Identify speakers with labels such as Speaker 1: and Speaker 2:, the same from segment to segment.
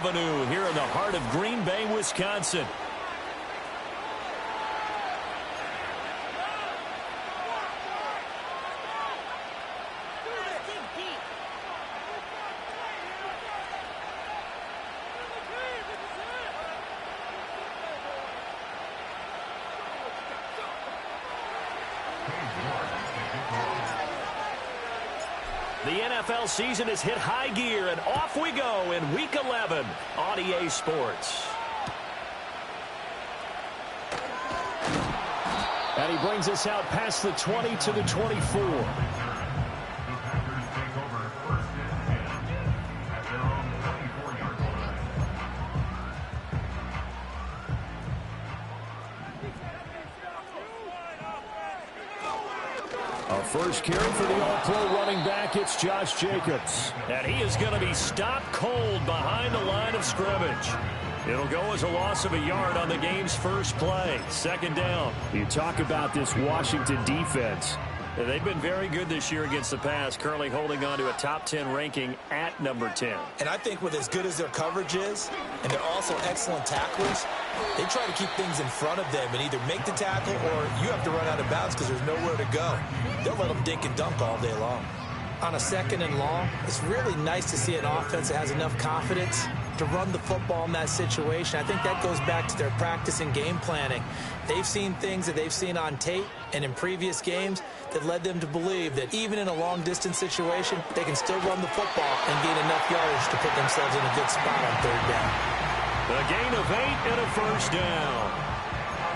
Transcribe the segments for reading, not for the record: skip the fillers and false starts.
Speaker 1: Avenue here in the heart of Green Bay, Wisconsin. The NFL season has hit high gear, and off we go in Week 11 on EA Sports. And he brings us out past the 20 to the 24. First carry for the All-Pro running back, it's Josh Jacobs. And he is going to be stopped cold behind the line of scrimmage. It'll go as a loss of a yard on the game's first play. Second down. You talk about this Washington defense. They've been very good this year against the pass, currently holding on to a top 10 ranking at number 10.
Speaker 2: And I think with as good as their coverage is, and they're also excellent tacklers, they try to keep things in front of them and either make the tackle or you have to run out of bounds because there's nowhere to go. They'll let them dink and dunk all day long. On a second and long, it's really nice to see an offense that has enough confidence to run the football in that situation. I think that goes back to their practice and game planning. They've seen things that they've seen on tape and in previous games that led them to believe that even in a long-distance situation, they can still run the football and gain enough yardage to put themselves in a good spot on third down.
Speaker 1: A gain of 8 and a first down.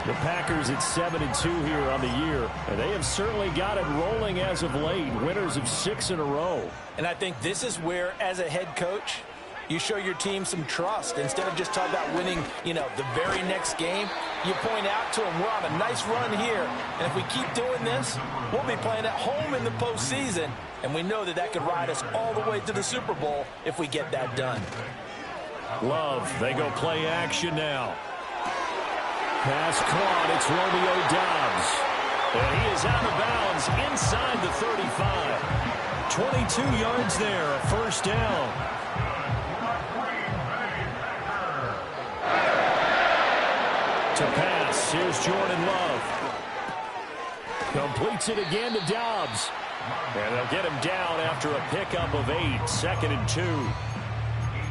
Speaker 1: The Packers at 7-2 here on the year, and they have certainly got it rolling as of late. Winners of 6 in a row.
Speaker 2: And I think this is where, as a head coach, you show your team some trust. Instead of just talking about winning, the very next game, you point out to them, we're on a nice run here. And if we keep doing this, we'll be playing at home in the postseason. And we know that could ride us all the way to the Super Bowl if we get that done.
Speaker 1: Love, they go play action now. Pass caught, it's Romeo Doubs. And he is out of bounds inside the 35. 22 yards there, a first down. To pass, here's Jordan Love. Completes it again to Doubs. And they'll get him down after a pickup of 8, 2nd and 2.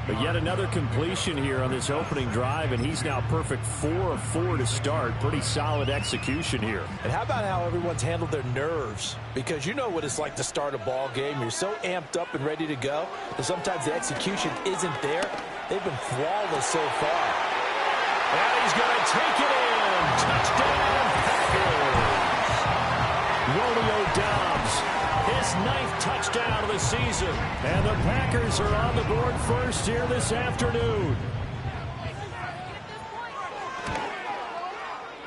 Speaker 1: But yet another completion here on this opening drive, and he's now perfect 4 of 4 to start. Pretty solid execution here.
Speaker 2: And how about how everyone's handled their nerves? Because you know what it's like to start a ball game. You're so amped up and ready to go, but sometimes the execution isn't there. They've been flawless so far.
Speaker 1: And he's going to take it in. Touchdown, Packers. Romeo Doubs. His 9th touchdown of the season. And the Packers are on the board first here this afternoon.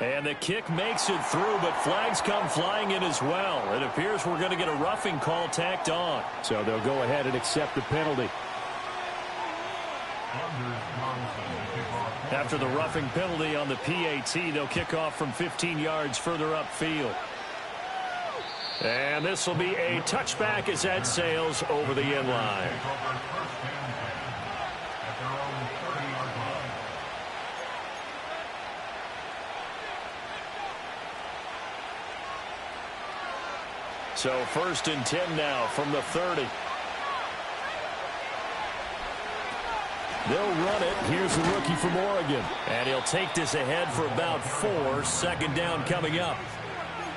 Speaker 1: And the kick makes it through, but flags come flying in as well. It appears we're going to get a roughing call tacked on. So they'll go ahead and accept the penalty. After the roughing penalty on the PAT, they'll kick off from 15 yards further upfield. And this will be a touchback as that sails over the end line. So 1st and 10 now from the 30. They'll run it. Here's the rookie from Oregon. And he'll take this ahead for about 4. 2nd down coming up.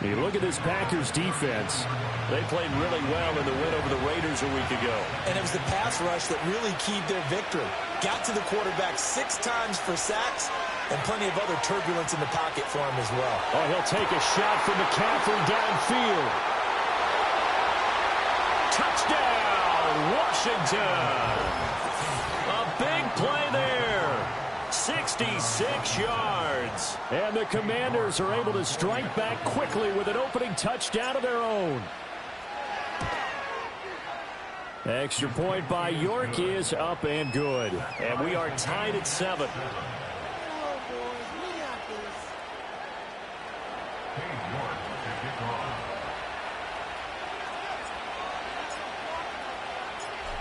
Speaker 1: You look at this Packers defense. They played really well in the win over the Raiders a week ago.
Speaker 2: And it was the pass rush that really keyed their victory. Got to the quarterback 6 times for sacks and plenty of other turbulence in the pocket for him as well.
Speaker 1: Oh, he'll take a shot from McCaffrey downfield. Touchdown, Washington. A big play there. 66 yards. And the Commanders are able to strike back quickly with an opening touchdown of their own. Extra point by York is up and good. And we are tied at 7.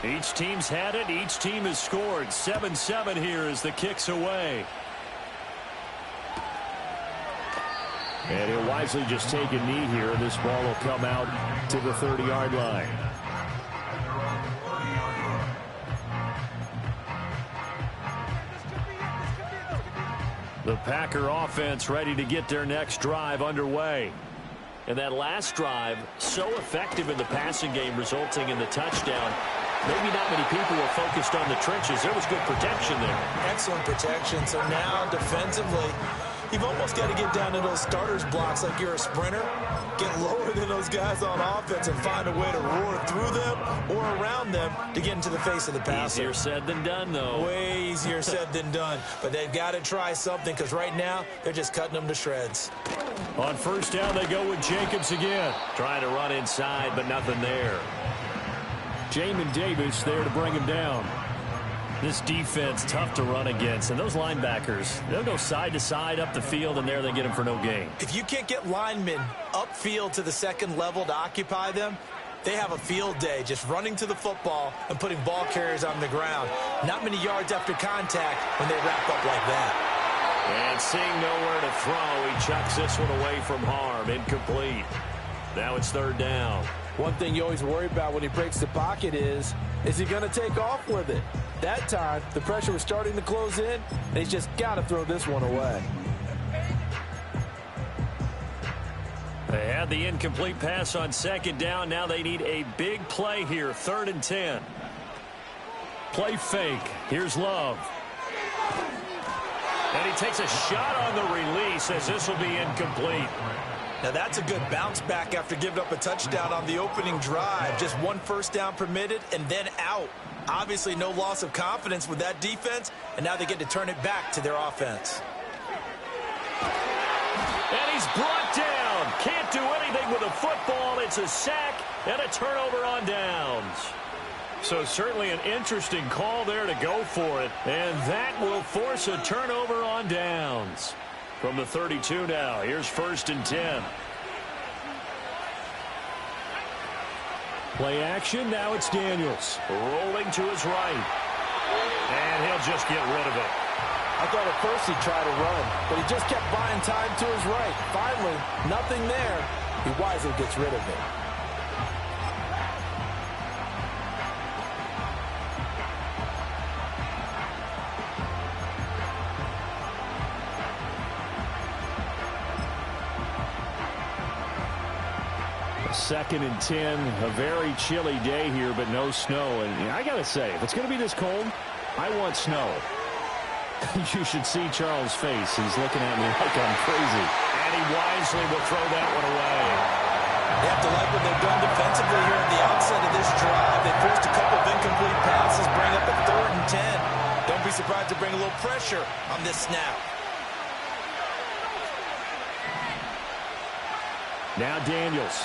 Speaker 1: Each team's had it. Each team has scored. 7-7 here as the kick's away. And he'll wisely just take a knee here. This ball will come out to the 30-yard line. The Packer offense ready to get their next drive underway. And that last drive, so effective in the passing game, resulting in the touchdown. Maybe not many people were focused on the trenches. There was good protection there.
Speaker 2: Excellent protection. So now defensively, you've almost got to get down to those starters blocks like you're a sprinter. Get lower than those guys on offense and find a way to roar through them or around them to get into the face of the passer.
Speaker 1: Easier said than done, though.
Speaker 2: Way easier said than done. But they've got to try something because right now they're just cutting them to shreds.
Speaker 1: On first down, they go with Jacobs again. Trying to run inside, but nothing there. Jamin Davis there to bring him down. This defense tough to run against, and those linebackers, they'll go side to side up the field, and there they get them for no gain.
Speaker 2: If you can't get linemen upfield to the second level to occupy them, they have a field day just running to the football and putting ball carriers on the ground. Not many yards after contact when they wrap up like that.
Speaker 1: And seeing nowhere to throw, he chucks this one away from harm. Incomplete. Now it's third down.
Speaker 3: One thing you always worry about when he breaks the pocket is he going to take off with it? That time, the pressure was starting to close in, and he's just got to throw this one away.
Speaker 1: They had the incomplete pass on second down. Now they need a big play here, 3rd and 10. Play fake. Here's Love. And he takes a shot on the release as this will be incomplete.
Speaker 2: Now that's a good bounce back after giving up a touchdown on the opening drive. Just one first down permitted and then out. Obviously no loss of confidence with that defense, and now they get to turn it back to their offense.
Speaker 1: And he's brought down. Can't do anything with a football. It's a sack and a turnover on downs. So certainly an interesting call there to go for it. And that will force a turnover on downs. From the 32 now, here's 1st and 10. Play action, now it's Daniels. Rolling to his right. And he'll just get rid of it.
Speaker 3: I thought at first he'd try to run, but he just kept buying time to his right. Finally, nothing there. He wisely gets rid of it.
Speaker 1: Second and 10, a very chilly day here, but no snow. And I got to say, if it's going to be this cold, I want snow. You should see Charles' face. He's looking at me like I'm crazy. And he wisely will throw that one away.
Speaker 2: You have to like what they've done defensively here at the outset of this drive. They forced a couple of incomplete passes, bring up a 3rd and 10. Don't be surprised to bring a little pressure on this snap.
Speaker 1: Now Daniels.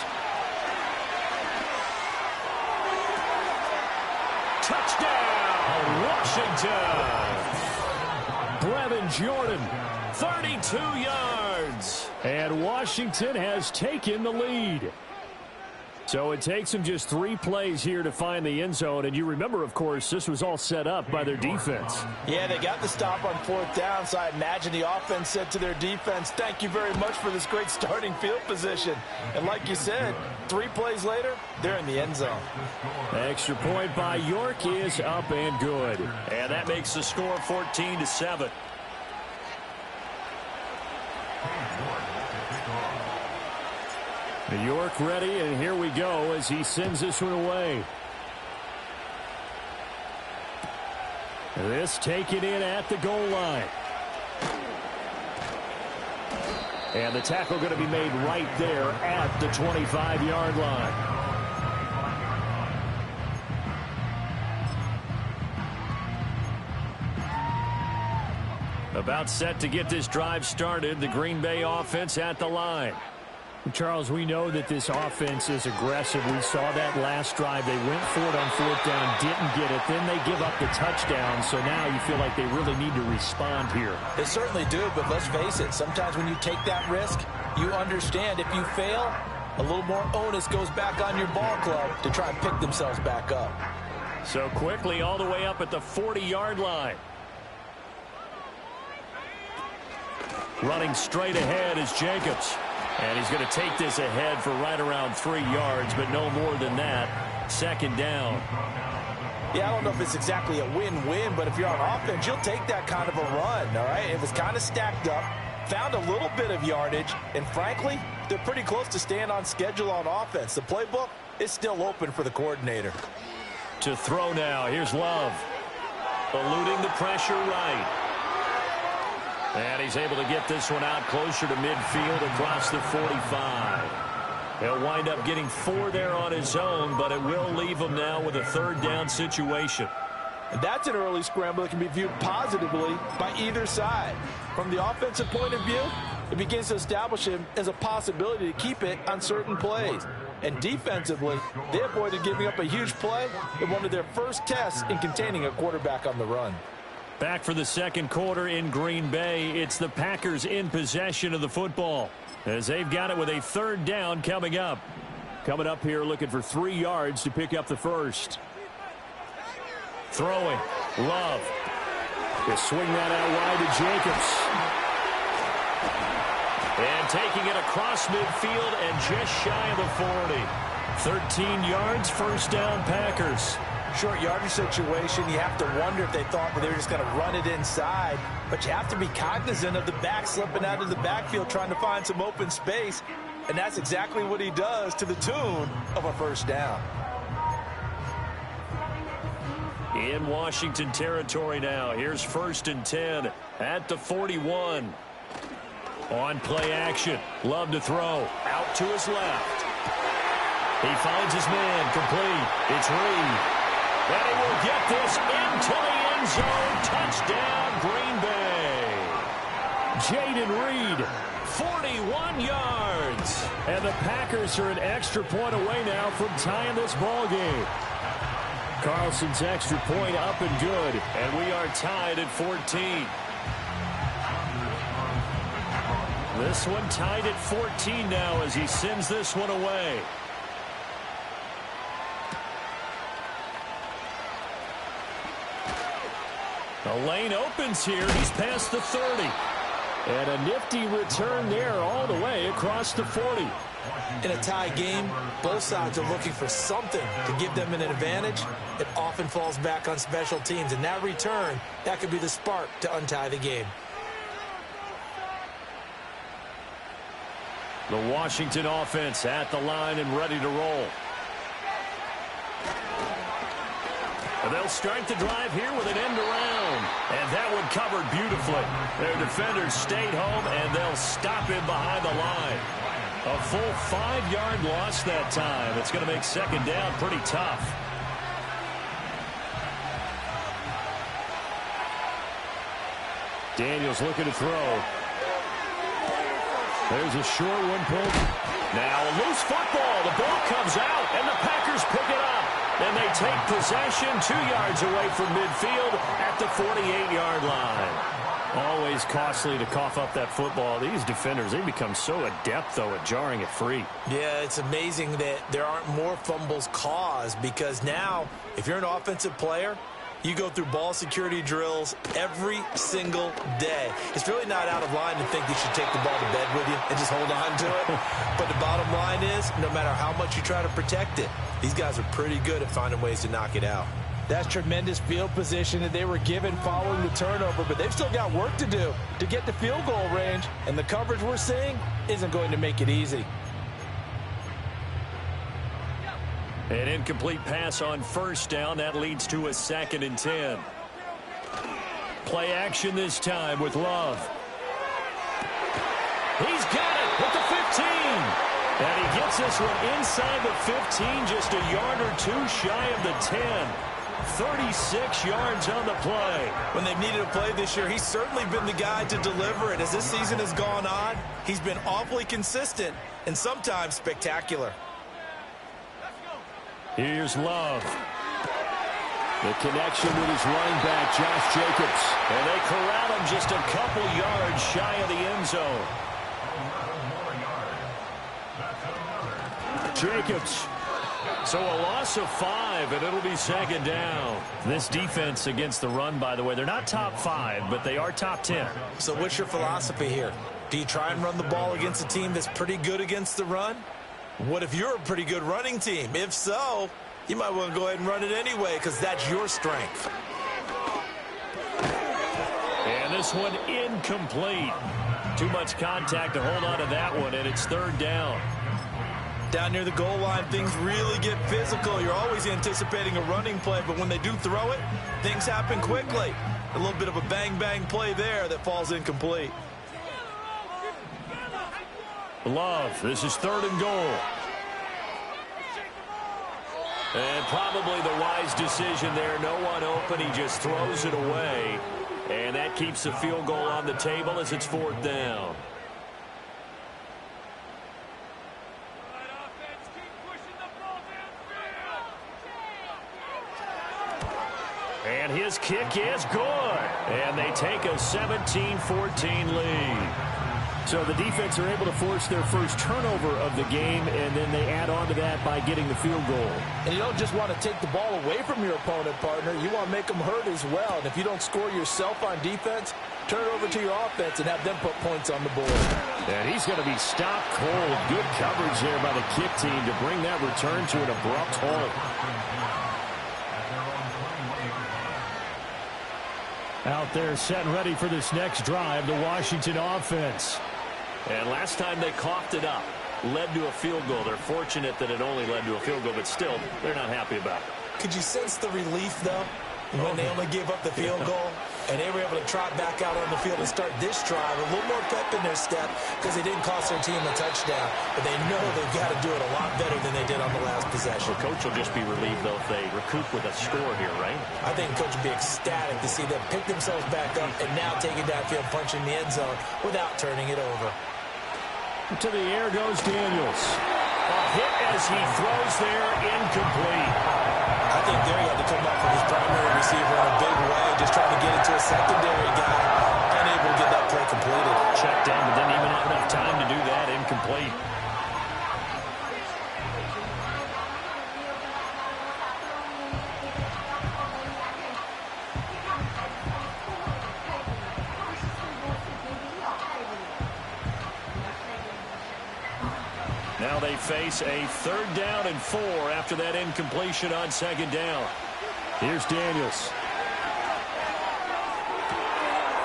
Speaker 1: Touchdown, Washington. Brevin Jordan, 32 yards. And Washington has taken the lead. So it takes them just 3 plays here to find the end zone. And you remember, of course, this was all set up by their defense.
Speaker 3: Yeah, they got the stop on 4th down, so I imagine the offense said to their defense, thank you very much for this great starting field position. And like you said, 3 plays later, they're in the end zone.
Speaker 1: Extra point by York is up and good. And that makes the score 14-7. York ready, and here we go as he sends this one away. This taken in at the goal line. And the tackle going to be made right there at the 25-yard line. About set to get this drive started. The Green Bay offense at the line. Charles, we know that this offense is aggressive. We saw that last drive. They went for it on 4th down, didn't get it. Then they give up the touchdown. So now you feel like they really need to respond here.
Speaker 3: They certainly do, but let's face it. Sometimes when you take that risk, you understand if you fail, a little more onus goes back on your ball club to try and pick themselves back up.
Speaker 1: So quickly all the way up at the 40-yard line. Running straight ahead is Jacobs. And he's going to take this ahead for right around 3 yards, but no more than that. Second down.
Speaker 3: Yeah, I don't know if it's exactly a win-win, but if you're on offense, you'll take that kind of a run, all right? If it's kind of stacked up, found a little bit of yardage, and frankly, they're pretty close to staying on schedule on offense. The playbook is still open for the coordinator.
Speaker 1: To throw now, here's Love. Eluding the pressure right. And he's able to get this one out closer to midfield across the 45. He'll wind up getting 4 there on his own, but it will leave him now with a third down situation.
Speaker 3: And that's an early scramble that can be viewed positively by either side. From the offensive point of view, it begins to establish him as a possibility to keep it on certain plays. And defensively, they avoided giving up a huge play in one of their first tests in containing a quarterback on the run.
Speaker 1: Back for the second quarter in Green Bay. It's the Packers in possession of the football, as they've got it with a third down coming up. Coming up here looking for 3 yards to pick up the first. Throwing. Love. They swing that out wide to Jacobs. And taking it across midfield and just shy of the 40. 13 yards, first down Packers.
Speaker 3: Short yardage situation, you have to wonder if they thought that they were just going to run it inside. But you have to be cognizant of the back slipping out of the backfield trying to find some open space. And that's exactly what he does to the tune of a first down.
Speaker 1: In Washington territory now. Here's 1st and 10 at the 41. On play action. Love to throw. Out to his left. He finds his man. Complete. It's Reed. And he will get this into the end zone. Touchdown, Green Bay. Jaden Reed, 41 yards. And the Packers are an extra point away now from tying this ball game. Carlson's extra point up and good. And we are tied at 14. This one tied at 14 now as he sends this one away. The lane opens here. He's past the 30. And a nifty return there all the way across the 40.
Speaker 2: In a tie game, both sides are looking for something to give them an advantage. It often falls back on special teams. And that return, that could be the spark to untie the game.
Speaker 1: The Washington offense at the line and ready to roll. And they'll start the drive here with an end around. And that one covered beautifully. Their defenders stayed home, and they'll stop him behind the line. A full 5-yard loss that time. It's going to make second down pretty tough. Daniels looking to throw. There's a short one pulled. Now a loose football. The ball comes out, and the Packers pick it up. And they take possession 2 yards away from midfield at the 48-yard line. Always costly to cough up that football. These defenders, they become so adept, though, at jarring it free.
Speaker 2: Yeah, it's amazing that there aren't more fumbles caused because now, if you're an offensive player, you go through ball security drills every single day. It's really not out of line to think you should take the ball to bed with you and just hold on to it. But the bottom line is, no matter how much you try to protect it, these guys are pretty good at finding ways to knock it out.
Speaker 3: That's tremendous field position that they were given following the turnover, but they've still got work to do to get to field goal range, and the coverage we're seeing isn't going to make it easy.
Speaker 1: An incomplete pass on first down. That leads to a 2nd and 10. Play action this time with Love. He's got it at the 15. And he gets this one inside the 15, just a yard or two shy of the 10. 36 yards on the play.
Speaker 2: When they've needed a play this year, he's certainly been the guy to deliver it. As this season has gone on, he's been awfully consistent and sometimes spectacular.
Speaker 1: Here's Love. The connection with his running back, Josh Jacobs. And they corral him just a couple yards shy of the end zone. Jacobs So a loss of 5, and it'll be second down. This defense against the run, by the way, they're not top 5, but they are top 10.
Speaker 2: So what's your philosophy here? Do you try and run the ball against a team that's pretty good against the run? What if you're a pretty good running team? If so, you might want to go ahead and run it anyway because that's your strength.
Speaker 1: And this one incomplete. Too much contact to hold on to that one, and it's third down.
Speaker 2: Down near the goal line, things really get physical. You're always anticipating a running play, but when they do throw it, things happen quickly. A little bit of a bang-bang play there that falls incomplete.
Speaker 1: Love, this is third and goal. And probably the wise decision there. No one open. He just throws it away. And that keeps the field goal on the table as it's fourth down. And his kick is good. And they take a 17-14 lead. So the defense are able to force their first turnover of the game, and then they add on to that by getting the field goal.
Speaker 3: And you don't just want to take the ball away from your opponent, partner. You want to make them hurt as well. And if you don't score yourself on defense, turn it over to your offense and have them put points on the board.
Speaker 1: And he's going to be stopped cold. Good coverage there by the kick team to bring that return to an abrupt halt. Out there set and ready for this next drive, the Washington offense. And last time they coughed it up, led to a field goal. They're fortunate that it only led to a field goal, but still, they're not happy about it.
Speaker 2: Could you sense the relief, though, when they only gave up the field goal? And they were able to trot back out on the field and start this drive. A little more pep in their step because they didn't cost their team a touchdown. But they know they've got to do it a lot better than they did on the last possession.
Speaker 1: The coach will just be relieved, though, if they recoup with a score here, right?
Speaker 2: I think the coach will be ecstatic to see them pick themselves back up and now take it downfield, punching the end zone without turning it over.
Speaker 1: To the air goes Daniels. A hit as he throws there, incomplete.
Speaker 2: I think there he had to come off of his primary receiver in a big way, just trying to get it to a secondary guy, unable to get that play completed.
Speaker 1: Checked down, but didn't even have enough time to do that. Incomplete. Now they face a third down and 4 after that incompletion on second down. Here's Daniels.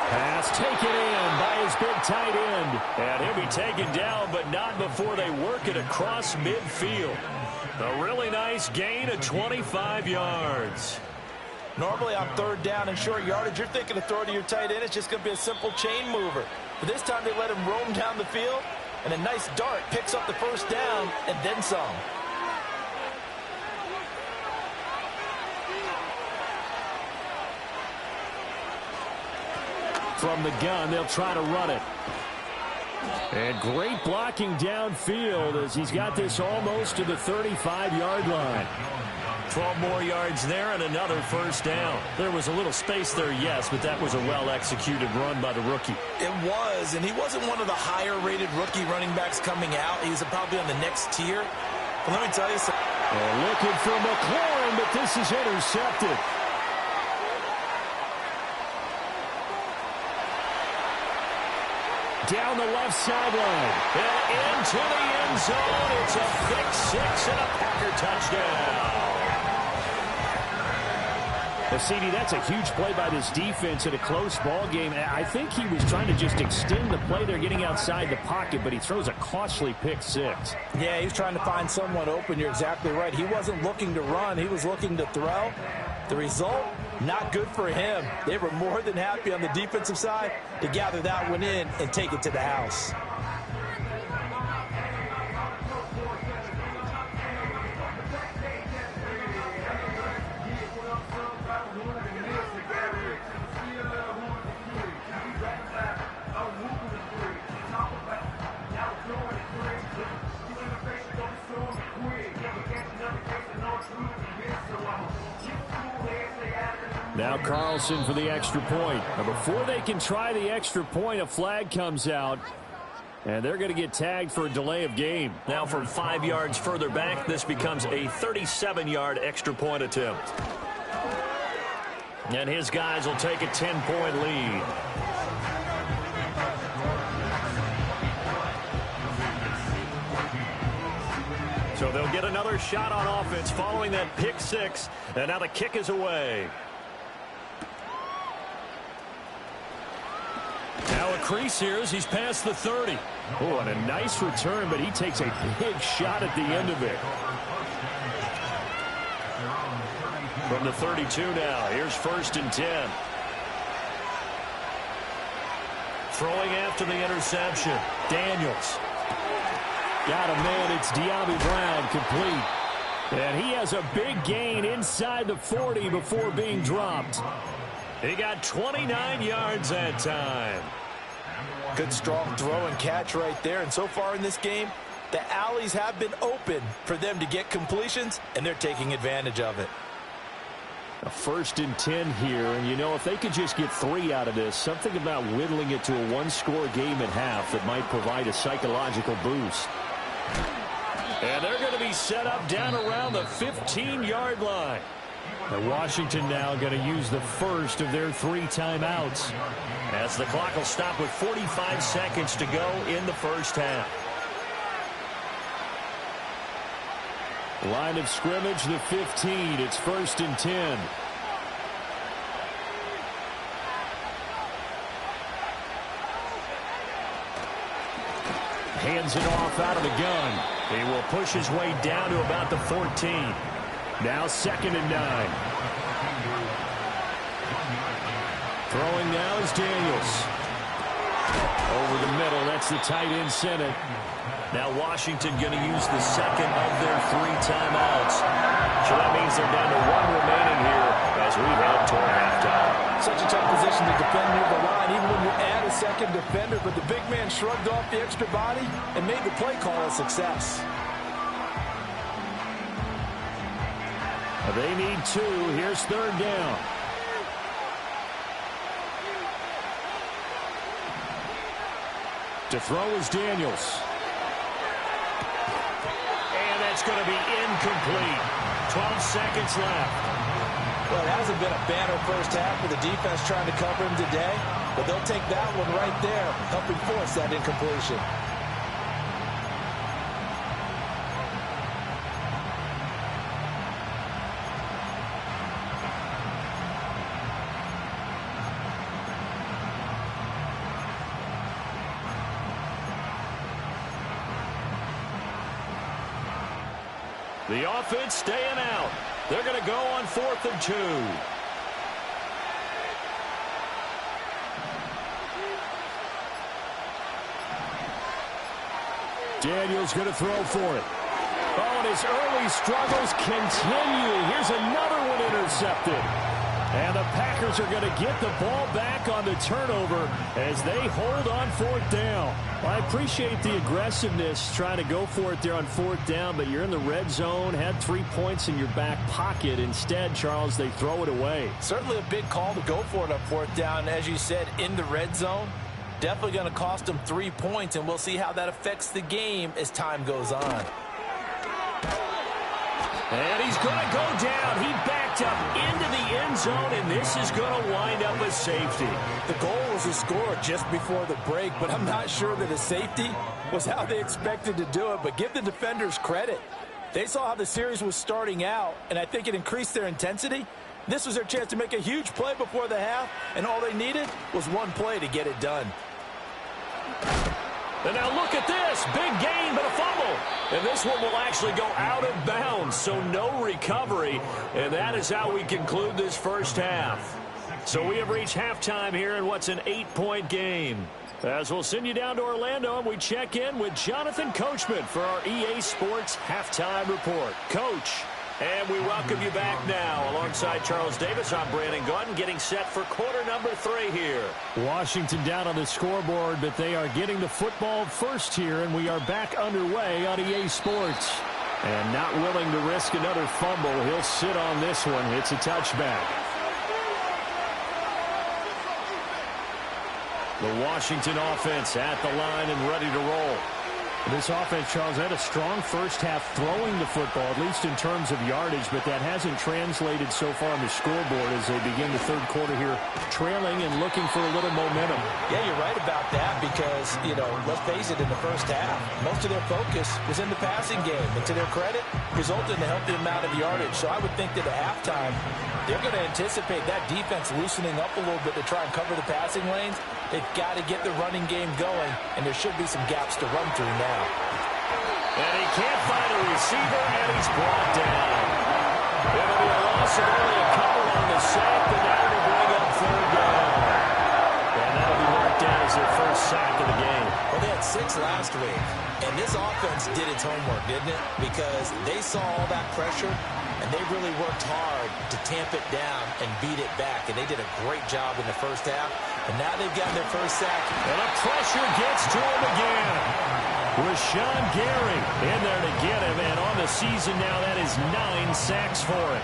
Speaker 1: Pass taken in by his big tight end. And he'll be taken down, but not before they work it across midfield. A really nice gain of 25 yards.
Speaker 3: Normally on third down and short yardage, you're thinking to throw to your tight end. It's just going to be a simple chain mover. But this time they let him roam down the field. And a nice dart picks up the first down and then some.
Speaker 1: From the gun, they'll try to run it. And great blocking downfield as he's got this almost to the 35-yard line. 12 more yards there and another first down. There was a little space there, yes, but that was a well-executed run by the rookie.
Speaker 2: It was, and he wasn't one of the higher-rated rookie running backs coming out. He was probably on the next tier. But let me tell you something.
Speaker 1: Looking for McLaurin, but this is intercepted. Down the left sideline. And into the end zone. It's a pick six and a Packer touchdown. Well, CD, that's a huge play by this defense in a close ball game. I think he was trying to just extend the play there, getting outside the pocket, but he throws a costly pick six.
Speaker 3: Yeah, he's trying to find someone open. You're exactly right. He wasn't looking to run. He was looking to throw. The result, not good for him. They were more than happy on the defensive side to gather that one in and take it to the house.
Speaker 1: Now Carlson for the extra point. Now before they can try the extra point, a flag comes out. And they're going to get tagged for a delay of game. Now from 5 yards further back, this becomes a 37-yard extra point attempt. And his guys will take a 10-point lead. So they'll get another shot on offense following that pick six. And now the kick is away. Now a crease here as he's past the 30. Oh, and a nice return, but he takes a big shot at the end of it. From the 32 now, here's 1st and 10. Throwing after the interception, Daniels. Got a man, it's De'Ami Brown, complete. And he has a big gain inside the 40 before being dropped. He got 29 yards that time.
Speaker 3: Good strong throw and catch right there. And so far in this game, the alleys have been open for them to get completions, and they're taking advantage of it.
Speaker 1: A 1st and 10 here, and you know, if they could just get 3 out of this, something about whittling it to a one-score game at half that might provide a psychological boost. And they're going to be set up down around the 15-yard line. And Washington now going to use the first of their 3 timeouts, as the clock will stop with 45 seconds to go in the first half. Line of scrimmage, the 15. It's 1st and 10. Hands it off out of the gun. He will push his way down to about the 14. Now 2nd and 9. Throwing now is Daniels. Over the middle, that's the tight end center. Now Washington going to use the second of their 3 timeouts. So that means they're down to 1 remaining here as we head toward halftime.
Speaker 3: Such a tough position to defend near the line, even when you add a second defender. But the big man shrugged off the extra body and made the play call a success.
Speaker 1: They need 2. Here's 3rd down. To throw is Daniels. And that's going to be incomplete. 12 seconds left.
Speaker 3: Well, it hasn't been a banner first half for the defense trying to cover him today, but they'll take that one right there, helping force that incompletion.
Speaker 1: The offense staying out. They're going to go on 4th and 2. Daniels going to throw for it. Oh, and his early struggles continue. Here's another one intercepted. And the Packers are going to get the ball back on the turnover as they hold on 4th down. I appreciate the aggressiveness trying to go for it there on 4th down, but you're in the red zone, had 3 points in your back pocket. Instead, Charles, they throw it away.
Speaker 3: Certainly a big call to go for it on 4th down, as you said, in the red zone. Definitely going to cost them 3 points, and we'll see how that affects the game as time goes on.
Speaker 1: And he's going to go down. He backed up into the end zone, and this is going to wind up a safety.
Speaker 3: The goal was to score just before the break, but I'm not sure that a safety was how they expected to do it. But give the defenders credit. They saw how the series was starting out, and I think it increased their intensity. This was their chance to make a huge play before the half, and all they needed was 1 play to get it done.
Speaker 1: And now look at this. Big gain, but a fumble. And this one will actually go out of bounds, so no recovery. And that is how we conclude this first half. So we have reached halftime here in what's an 8-point game. As we'll send you down to Orlando, and we check in with Jonathan Coachman for our EA Sports Halftime Report. Coach, and we welcome you back now. Alongside Charles Davis, I'm Brandon Gaudin, getting set for quarter number 3 here. Washington down on the scoreboard, but they are getting the football first here, and we are back underway on EA Sports. And not willing to risk another fumble. He'll sit on this one. It's a touchback. The Washington offense at the line and ready to roll.
Speaker 4: This offense, Charles, had a strong first half throwing the football, at least in terms of yardage, but that hasn't translated so far on the scoreboard as they begin the third quarter here, trailing and looking for a little momentum.
Speaker 3: Yeah, you're right about that because, let's face it, in the first half, most of their focus was in the passing game. And to their credit, resulted in a healthy amount of yardage. So I would think that at halftime, they're going to anticipate that defense loosening up a little bit to try and cover the passing lanes. They've got to get the running game going, and there should be some gaps to run through now.
Speaker 1: And he can't find a receiver, and he's brought down. It'll be a loss of only a couple on the sack, but now to bring up third down. And that'll be marked down as their first sack of the game.
Speaker 2: Well, they had 6 last week, and this offense did its homework, didn't it? Because they saw all that pressure, and they really worked hard to tamp it down and beat it back. And they did a great job in the first half. And now they've gotten their first sack.
Speaker 1: And the pressure gets to him again. Rashawn Gary in there to get him. And on the season now, that is 9 sacks for him.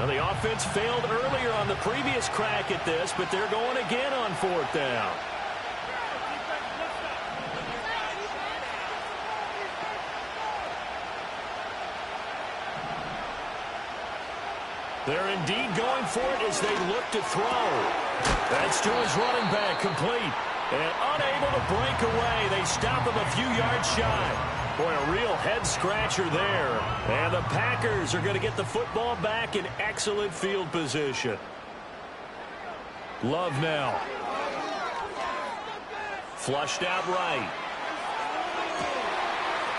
Speaker 1: The offense failed earlier on the previous crack at this, but they're going again on 4th down. They're indeed going for it as they look to throw. That's to his running back, complete. And unable to break away. They stop him a few yards shy. Boy, a real head-scratcher there. And the Packers are going to get the football back in excellent field position. Love now. Flushed out right.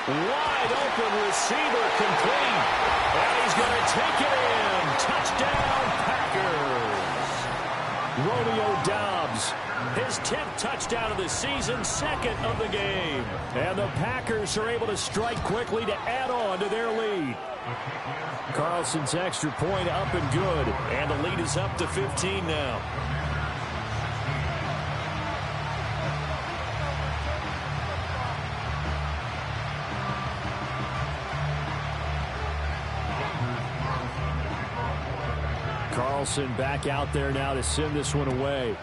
Speaker 1: Wide open receiver, complete. And he's going to take it in. Touchdown, Packers. Romeo Doubs. His 10th touchdown of the season, 2nd of the game. And the Packers are able to strike quickly to add on to their lead. Carlson's extra point up and good. And the lead is up to 15 now. Carlson back out there now to send this one away.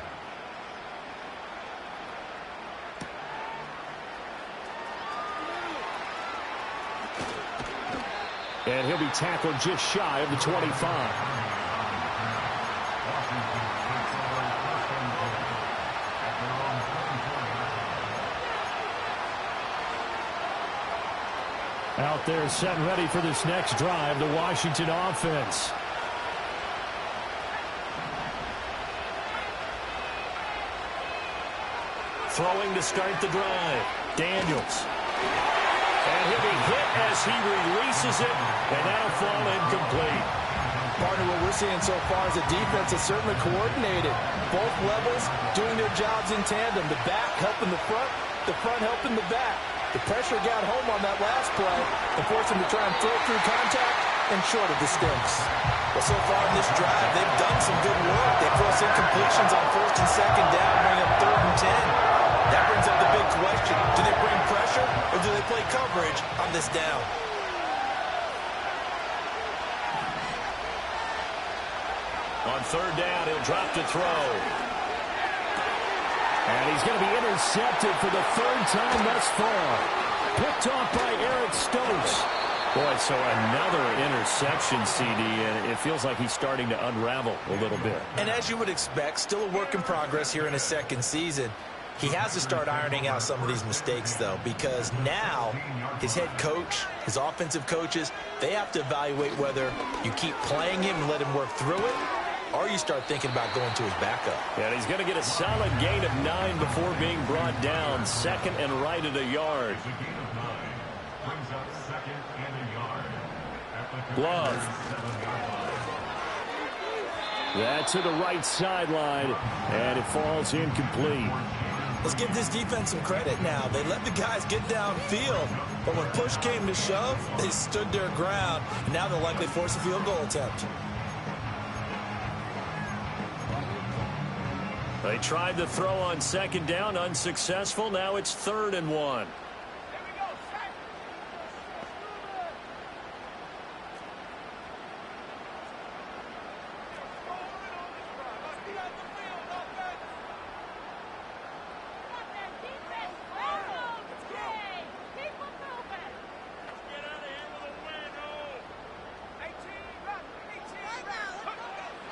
Speaker 1: And he'll be tackled just shy of the 25. Out there set and ready for this next drive, the Washington offense. Throwing to start the drive. Daniels. And he'll be hit as he releases it, and that'll fall incomplete.
Speaker 3: Partner, what we're seeing so far is the defense is certainly coordinated. Both levels doing their jobs in tandem. The back helping the front helping the back. The pressure got home on that last play and forced him to try and throw through contact and short of the sticks.
Speaker 2: Well, so far in this drive, they've done some good work. They forced incompletions on 1st and 2nd down, bring up 3rd and 10. That brings up the big question. Do they bring pressure or do they play coverage on this down?
Speaker 1: On 3rd down, he'll drop to throw. And he's going to be intercepted for the 3rd time thus far. Picked off by Eric Stokes. Boy, so another interception, CD, and it feels like he's starting to unravel a little bit.
Speaker 2: And as you would expect, still a work in progress here in his 2nd season. He has to start ironing out some of these mistakes, though, because now his head coach, his offensive coaches, they have to evaluate whether you keep playing him and let him work through it, or you start thinking about going to his backup.
Speaker 1: And he's going to get a solid gain of 9 before being brought down. 2nd and right at a yard. Love. That's to the right sideline, and it falls incomplete.
Speaker 2: Let's give this defense some credit now. They let the guys get downfield, but when push came to shove, they stood their ground. And now they'll likely force a field goal attempt.
Speaker 1: They tried to throw on second down, unsuccessful. Now it's 3rd and 1.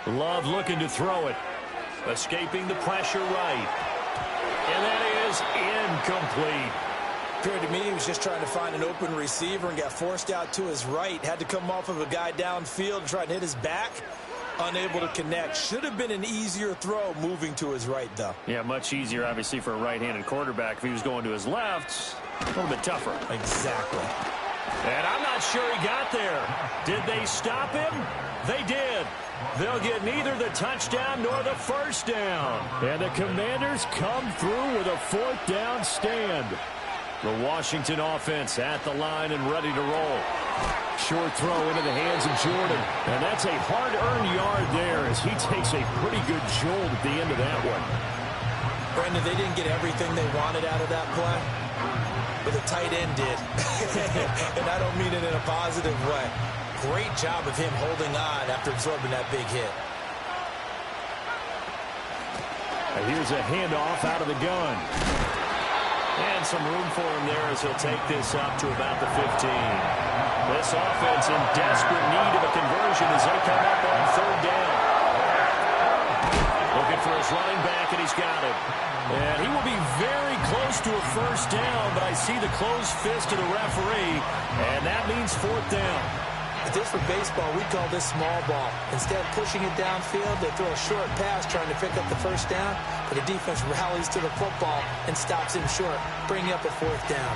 Speaker 1: Love looking to throw it. Escaping the pressure right. And that is incomplete.
Speaker 2: Appeared to me he was just trying to find an open receiver and got forced out to his right. Had to come off of a guy downfield and try to hit his back. Unable to connect. Should have been an easier throw moving to his right, though.
Speaker 1: Yeah, much easier, obviously, for a right-handed quarterback. If he was going to his left, a little bit tougher.
Speaker 2: Exactly.
Speaker 1: And I'm not sure he got there. Did they stop him? They did. They'll get neither the touchdown nor the first down.
Speaker 4: And the Commanders come through with a 4th down stand.
Speaker 1: The Washington offense at the line and ready to roll.
Speaker 4: Short throw into the hands of Jordan. And that's a hard-earned yard there as he takes a pretty good jolt at the end of that one.
Speaker 2: Brendan, they didn't get everything they wanted out of that play, but the tight end did. And I don't mean it in a positive way. Great job of him holding on after absorbing that big hit.
Speaker 4: And here's a handoff out of the gun.
Speaker 1: And some room for him there as he'll take this up to about the 15. This offense in desperate need of a conversion as they come up on 3rd down. Looking for his running back, and he's got it. And he will be very close to a first down, but I see the closed fist of the referee, and that means 4th down.
Speaker 2: If this were baseball, we'd call this small ball. Instead of pushing it downfield, they throw a short pass trying to pick up the first down, but the defense rallies to the football and stops him short, bringing up a 4th down.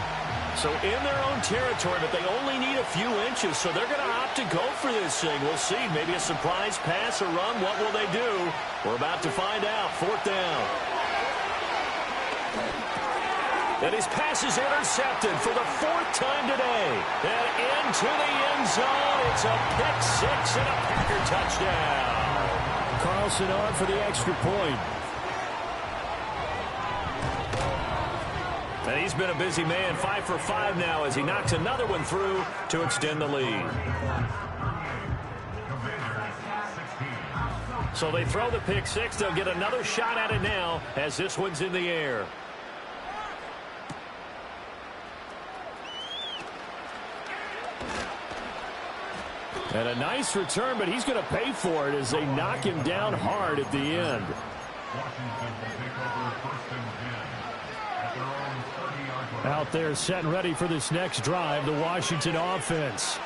Speaker 1: So in their own territory, but they only need a few inches, so they're going to opt to go for this thing. We'll see. Maybe a surprise pass or run. What will they do? We're about to find out. 4th down. And his pass is intercepted for the 4th time today. And into the end zone. It's a pick-6 and a Packer touchdown.
Speaker 4: Carlson on for the extra point.
Speaker 1: And he's been a busy man, 5 for 5 now as he knocks another one through to extend the lead. So they throw the pick-6. They'll get another shot at it now as this one's in the air.
Speaker 4: And a nice return, but he's going to pay for it as they knock him down hard at the end. Out there set and ready for this next drive, the Washington offense.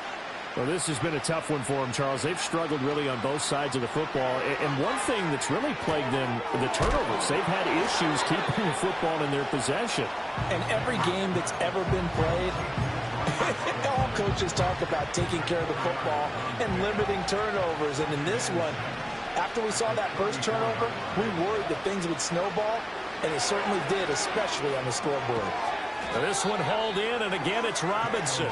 Speaker 4: Well, this has been a tough one for them, Charles. They've struggled really on both sides of the football. And one thing that's really plagued them, the turnovers. They've had issues keeping the football in their possession.
Speaker 2: And every game that's ever been played, all coaches talk about taking care of the football and limiting turnovers. And in this one, after we saw that first turnover, we worried that things would snowball, and it certainly did, especially on the scoreboard.
Speaker 1: This one hauled in, and again it's Robinson.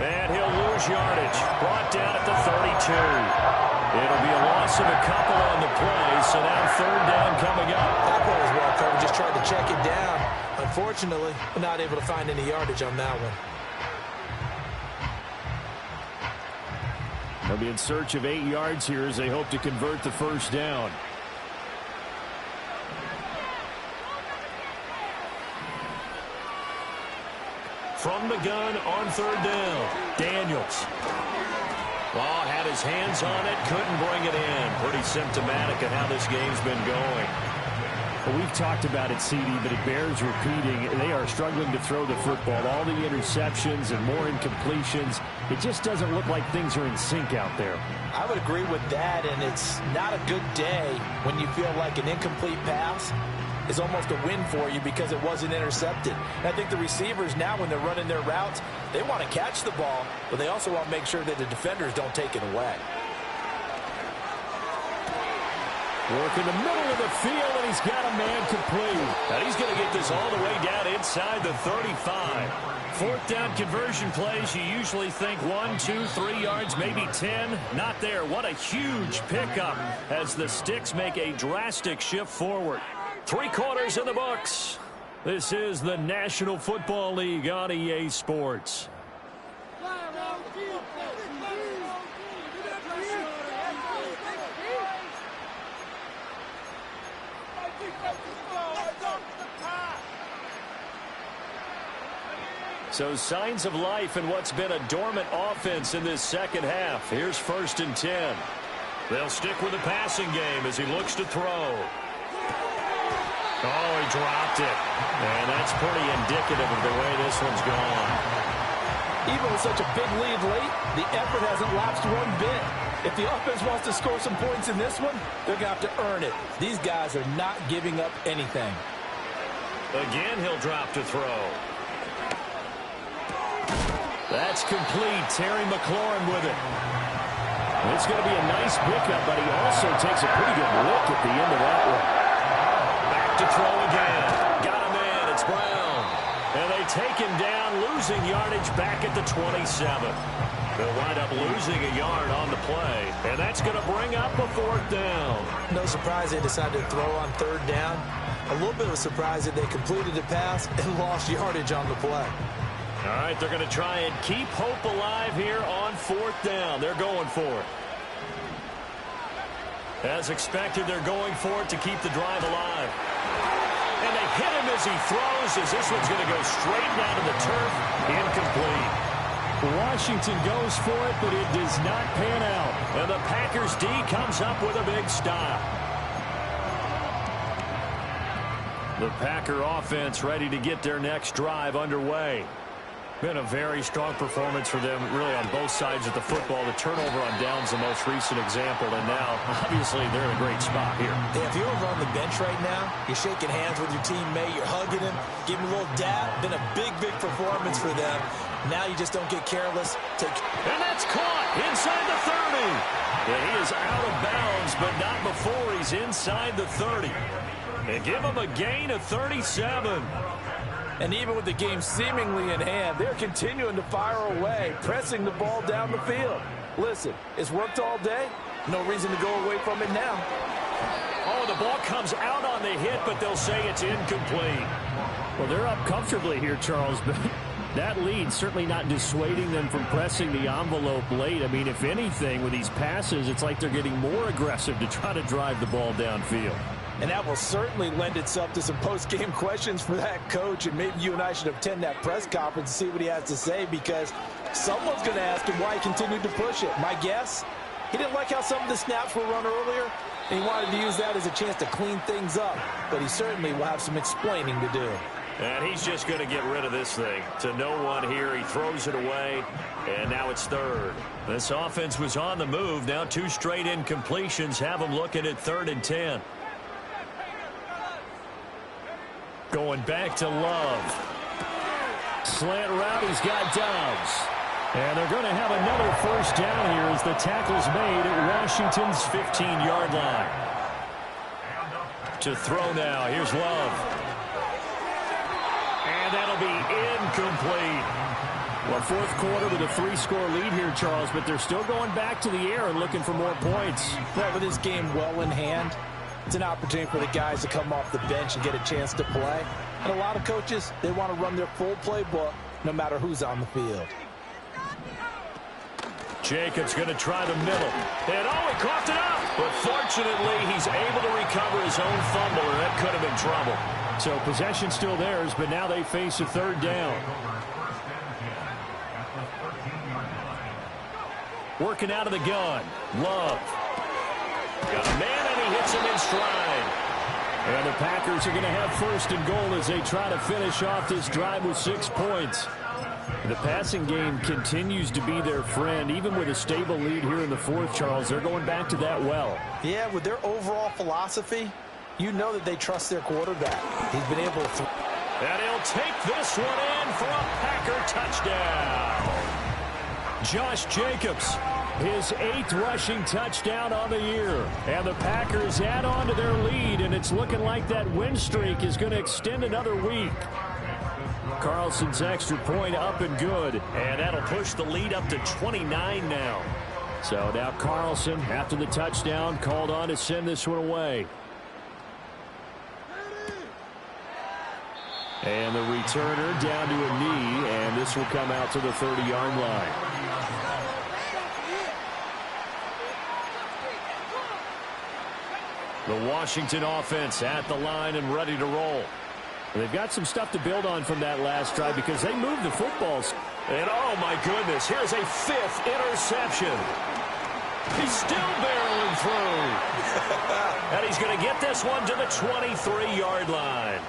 Speaker 1: And he'll lose yardage. Brought down at the 32. It'll be a loss of a couple on the play, so now 3rd down coming up.
Speaker 2: That play was well covered, just tried to check it down. Unfortunately, not able to find any yardage on that one.
Speaker 4: They'll be in search of 8 yards here as they hope to convert the first down.
Speaker 1: From the gun on 3rd down, Daniels. Well, had his hands on it, couldn't bring it in. Pretty symptomatic of how this game's been going.
Speaker 4: Well, we've talked about it, CD, but it bears repeating. They are struggling to throw the football. All the interceptions and more incompletions. It just doesn't look like things are in sync out there.
Speaker 2: I would agree with that, and it's not a good day when you feel like an incomplete pass is almost a win for you because it wasn't intercepted. And I think the receivers now, when they're running their routes, they want to catch the ball, but they also want to make sure that the defenders don't take it away.
Speaker 4: Work in the middle of the field, and he's got a man complete.
Speaker 1: And he's going to get this all the way down inside the 35. 4th down conversion plays, you usually think 1, 2, 3 yards, maybe 10. Not there. What a huge pickup as the Sticks make a drastic shift forward. 3 quarters in the books. This is the National Football League on EA Sports. So signs of life in what's been a dormant offense in this second half. Here's 1st and 10. They'll stick with the passing game as he looks to throw. Oh, he dropped it. And that's pretty indicative of the way this one's gone.
Speaker 3: Even with such a big lead late, the effort hasn't lapsed one bit. If the offense wants to score some points in this one, they're going to have to earn it. These guys are not giving up anything.
Speaker 1: Again, he'll drop to throw. That's complete. Terry McLaurin with it. It's going to be a nice pickup, but he also takes a pretty good look at the end of that one. Back to throw again. Got him in. It's Brown. And they take him down, losing yardage back at the 27. They'll wind up losing a yard on the play, and that's going to bring up a 4th down.
Speaker 2: No surprise they decided to throw on 3rd down. A little bit of a surprise that they completed the pass and lost yardage on the play.
Speaker 1: All right, they're going to try and keep hope alive here on 4th down. They're going for it. As expected, they're going for it to keep the drive alive. And they hit him as he throws, as this one's going to go straight down to the turf. Incomplete. Washington goes for it, but it does not pan out. And the Packers D comes up with a big stop. The Packer offense ready to get their next drive underway. Been a very strong performance for them, really, on both sides of the football. The turnover on downs the most recent example, and now, obviously, they're in a great spot here.
Speaker 2: Yeah, if you're over on the bench right now, you're shaking hands with your teammate, you're hugging him, giving him a little dab. Been a big, big performance for them. Now you just don't get careless.
Speaker 1: And that's caught inside the 30. Yeah, he is out of bounds, but not before he's inside the 30. They give him a gain of 37.
Speaker 3: And even with the game seemingly in hand, they're continuing to fire away, pressing the ball down the field. Listen, it's worked all day. No reason to go away from it now.
Speaker 1: Oh, the ball comes out on the hit, but they'll say it's incomplete.
Speaker 4: Well, they're up comfortably here, Charles, but that lead certainly not dissuading them from pressing the envelope late. I mean, if anything, with these passes, it's like they're getting more aggressive to try to drive the ball downfield.
Speaker 3: And that will certainly lend itself to some post-game questions for that coach. And maybe you and I should attend that press conference and see what he has to say, because someone's going to ask him why he continued to push it. My guess, he didn't like how some of the snaps were run earlier, and he wanted to use that as a chance to clean things up. But he certainly will have some explaining to do.
Speaker 1: And he's just going to get rid of this thing. To no one here. He throws it away, and now it's 3rd. This offense was on the move. Now 2 straight incompletions have them looking at 3rd and 10. Going back to Love. Slant route, he's got Dobbs. And they're going to have another 1st down here as the tackle's made at Washington's 15-yard line. To throw now, here's Love. And that'll be incomplete. Well, 4th quarter with a 3-score lead here, Charles, but they're still going back to the air and looking for more points.
Speaker 3: Well, with this game well in hand, it's an opportunity for the guys to come off the bench and get a chance to play. And a lot of coaches, they want to run their full playbook no matter who's on the field.
Speaker 1: Jacobs going to try the middle. And he coughed it up. But fortunately, he's able to recover his own fumble, or that could have been trouble.
Speaker 4: So possession still theirs, but now they face a 3rd down. Working out of the gun. Love.
Speaker 1: Got a man, and he hits him in stride.
Speaker 4: And the Packers are going to have 1st and goal as they try to finish off this drive with 6 points. The passing game continues to be their friend. Even with a stable lead here in the 4th, Charles, they're going back to that well.
Speaker 3: Yeah, with their overall philosophy, you know that they trust their quarterback. He's been able to...
Speaker 1: And he'll take this one in for a Packer touchdown. Josh Jacobs, his 8th rushing touchdown on the year. And the Packers add on to their lead, and it's looking like that win streak is going to extend another week. Carlson's extra point up and good. And that'll push the lead up to 29 now. So now Carlson, after the touchdown, called on to send this one away.
Speaker 4: And the returner down to a knee, and this will come out to the 30-yard line. The Washington offense at the line and ready to roll. They've got some stuff to build on from that last drive because they moved the footballs.
Speaker 1: And oh my goodness, here's a 5th interception. He's still barreling through. And he's going to get this one to the 23-yard line.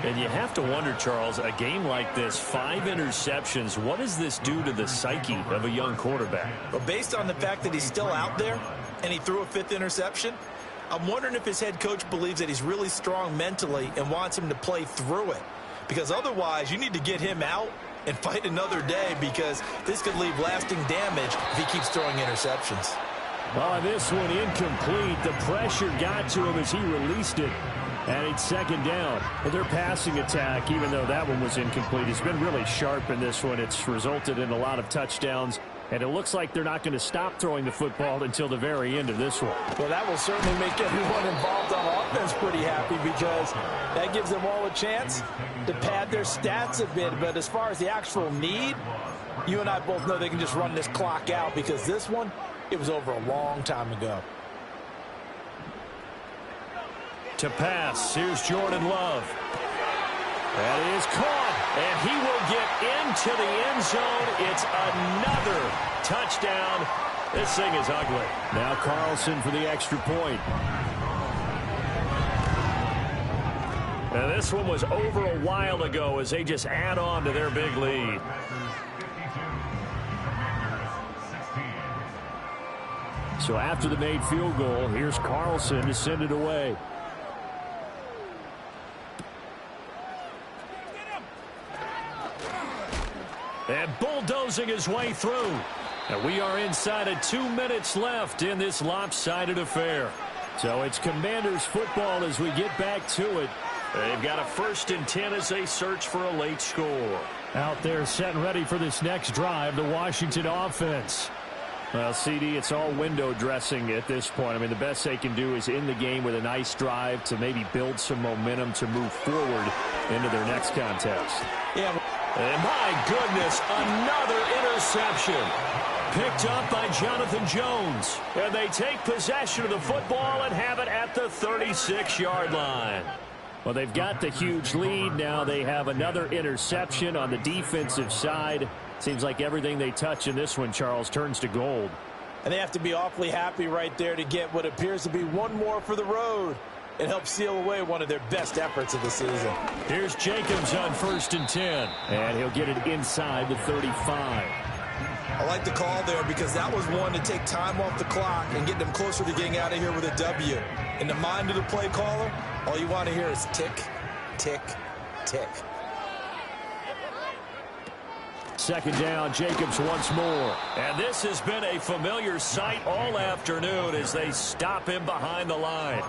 Speaker 1: And you have to wonder, Charles, a game like this, 5 interceptions, what does this do to the psyche of a young quarterback?
Speaker 2: But based on the fact that he's still out there and he threw a 5th interception, I'm wondering if his head coach believes that he's really strong mentally and wants him to play through it. Because otherwise, you need to get him out and fight another day because this could leave lasting damage if he keeps throwing interceptions.
Speaker 4: Oh, this one incomplete. The pressure got to him as he released it. And it's 2nd down. And their passing attack, even though that one was incomplete, has been really sharp in this one. It's resulted in a lot of touchdowns. And it looks like they're not going to stop throwing the football until the very end of this one.
Speaker 3: Well, that will certainly make everyone involved on offense pretty happy because that gives them all a chance to pad their stats a bit. But as far as the actual need, you and I both know they can just run this clock out because this one, it was over a long time ago.
Speaker 1: To pass, here's Jordan Love. That is caught, and he will get into the end zone. It's another touchdown. This thing is ugly.
Speaker 4: Now Carlson for the extra point.
Speaker 1: And this one was over a while ago as they just add on to their big lead.
Speaker 4: So after the made field goal, here's Carlson to send it away.
Speaker 1: And bulldozing his way through. And we are inside of 2 minutes left in this lopsided affair.
Speaker 4: So it's Commanders football as we get back to it.
Speaker 1: They've got a 1st and 10 as they search for a late score.
Speaker 4: Out there set and ready for this next drive, the Washington offense. Well, CD, it's all window dressing at this point. I mean, the best they can do is in the game with a nice drive to maybe build some momentum to move forward into their next contest.
Speaker 3: Yeah.
Speaker 1: And my goodness, another interception. Picked up by Jonathan Jones. And they take possession of the football and have it at the 36-yard line.
Speaker 4: Well, they've got the huge lead. Now they have another interception on the defensive side. Seems like everything they touch in this one, Charles, turns to gold.
Speaker 3: And they have to be awfully happy right there to get what appears to be one more for the road and help seal away one of their best efforts of the season.
Speaker 1: Here's Jacobs on 1st and 10.
Speaker 4: And he'll get it inside the 35.
Speaker 2: I like the call there because that was one to take time off the clock and get them closer to getting out of here with a W. In the mind of the play caller, all you want to hear is tick, tick, tick.
Speaker 4: 2nd down, Jacobs once more.
Speaker 1: And this has been a familiar sight all afternoon as they stop him behind the line.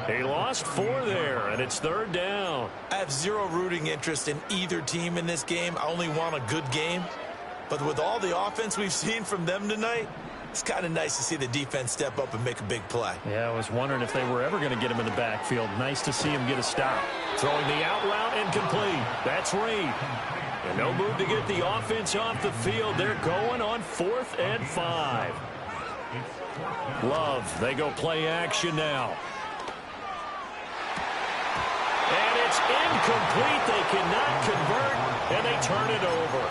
Speaker 1: He lost 4 there, and it's 3rd down.
Speaker 2: I have zero rooting interest in either team in this game. I only want a good game. But with all the offense we've seen from them tonight, it's kind of nice to see the defense step up and make a big play.
Speaker 1: Yeah, I was wondering if they were ever going to get him in the backfield. Nice to see him get a stop. Throwing the out route incomplete. That's Reed. And no move to get the offense off the field. They're going on 4th and 5. Love, they go play action now. And it's incomplete. They cannot convert, and they turn it over.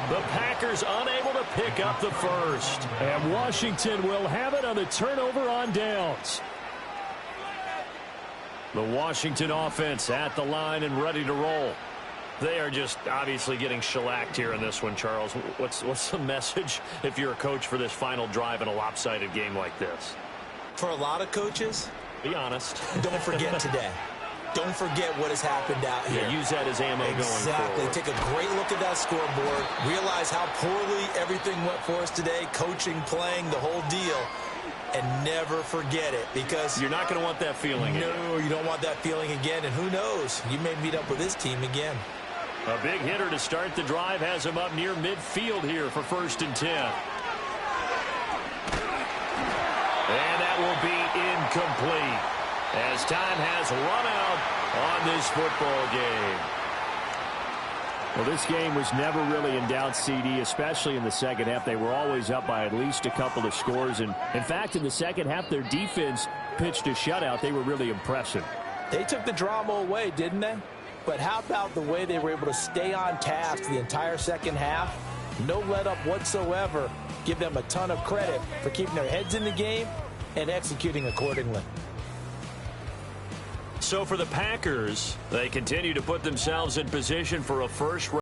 Speaker 1: The Packers unable to pick up the first.
Speaker 4: And Washington will have it on the turnover on downs.
Speaker 1: The Washington offense at the line and ready to roll. They are just obviously getting shellacked here in this one, Charles. What's the message if you're a coach for this final drive in a lopsided game like this?
Speaker 2: For a lot of coaches,
Speaker 1: be honest.
Speaker 2: Don't forget today. Don't forget what has happened out here.
Speaker 1: Yeah, use that as ammo going forward.
Speaker 2: Exactly. Take a great look at that scoreboard. Realize how poorly everything went for us today. Coaching, playing, the whole deal. And never forget it because
Speaker 1: you're not going to want that feeling again.
Speaker 2: No, you don't want that feeling again. And who knows? You may meet up with this team again.
Speaker 1: A big hitter to start the drive has him up near midfield here for 1st and 10. And that will be incomplete as time has run out on this football game.
Speaker 4: Well, this game was never really in doubt, CD, especially in the second half. They were always up by at least a couple of scores. And, in fact, in the second half, their defense pitched a shutout. They were really impressive.
Speaker 3: They took the drama away, didn't they? But how about the way they were able to stay on task the entire second half? No let-up whatsoever. Give them a ton of credit for keeping their heads in the game and executing accordingly.
Speaker 1: So for the Packers, they continue to put themselves in position for a first